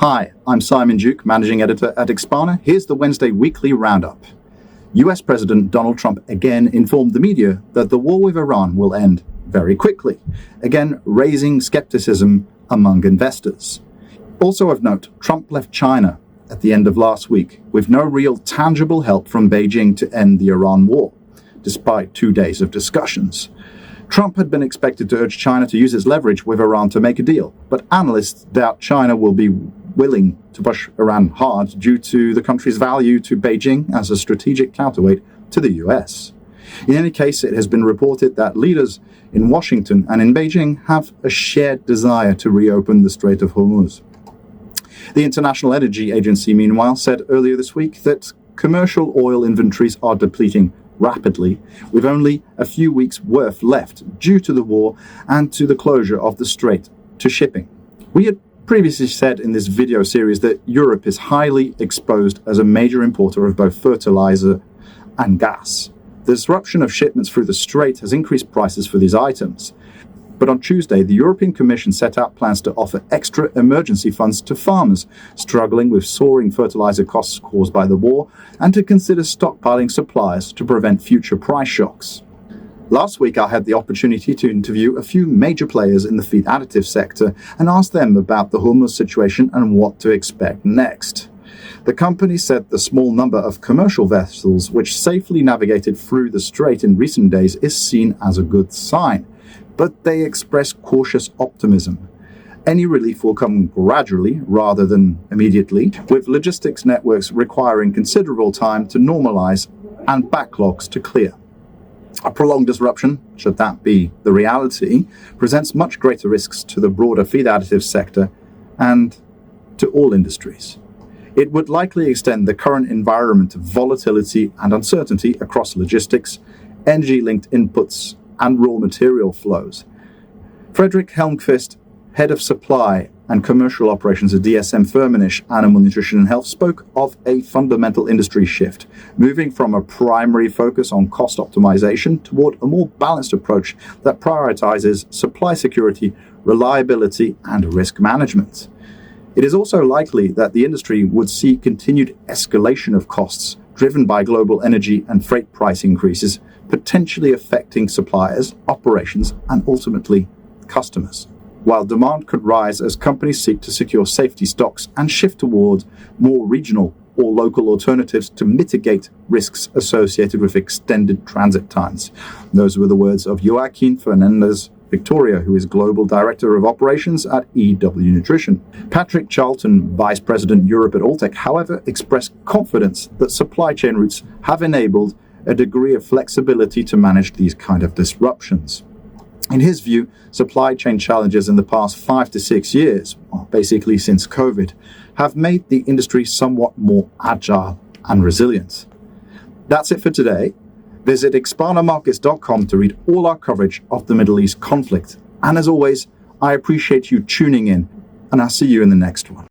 Hi, I'm Simon Duke, Managing Editor at Expana. Here's the Wednesday Weekly Roundup. US President Donald Trump again informed the media that the war with Iran will end very quickly, again raising skepticism among investors. Also of note, Trump left China at the end of last week with no real tangible help from Beijing to end the Iran war, despite 2 days of discussions. Trump had been expected to urge China to use its leverage with Iran to make a deal, but analysts doubt China will be willing to push Iran hard due to the country's value to Beijing as a strategic counterweight to the US. In any case, it has been reported that leaders in Washington and in Beijing have a shared desire to reopen the Strait of Hormuz. The International Energy Agency, meanwhile, said earlier this week that commercial oil inventories are depleting rapidly, with only a few weeks' worth left due to the war and to the closure of the strait to shipping. We had previously said in this video series that Europe is highly exposed as a major importer of both fertilizer and gas. The disruption of shipments through the strait has increased prices for these items. But on Tuesday, the European Commission set out plans to offer extra emergency funds to farmers struggling with soaring fertilizer costs caused by the war, and to consider stockpiling supplies to prevent future price shocks. Last week, I had the opportunity to interview a few major players in the feed additive sector and ask them about the Hormuz situation and what to expect next. The company said the small number of commercial vessels which safely navigated through the strait in recent days is seen as a good sign, but they express cautious optimism. Any relief will come gradually rather than immediately, with logistics networks requiring considerable time to normalize and backlogs to clear. A prolonged disruption, should that be the reality, presents much greater risks to the broader feed additive sector and to all industries. It would likely extend the current environment of volatility and uncertainty across logistics, energy-linked inputs, and raw material flows. Frederick Helmqvist, head of supply and commercial operations at dsm-firmenich Animal Nutrition and Health, spoke of a fundamental industry shift, moving from a primary focus on cost optimization toward a more balanced approach that prioritizes supply security, reliability, and risk management. It is also likely that the industry would see continued escalation of costs driven by global energy and freight price increases, potentially affecting suppliers, operations, and ultimately customers, while demand could rise as companies seek to secure safety stocks and shift toward more regional or local alternatives to mitigate risks associated with extended transit times. Those were the words of Joaquin Fernandez Victoria, who is Global Director of Operations at EW Nutrition. Patrick Charlton, Vice President Europe at Alltec, however, expressed confidence that supply chain routes have enabled a degree of flexibility to manage these kind of disruptions. In his view, supply chain challenges in the past 5 to 6 years, basically since COVID, have made the industry somewhat more agile and resilient. That's it for today. Visit expanamarkets.com to read all our coverage of the Middle East conflict. And as always, I appreciate you tuning in, and I'll see you in the next one.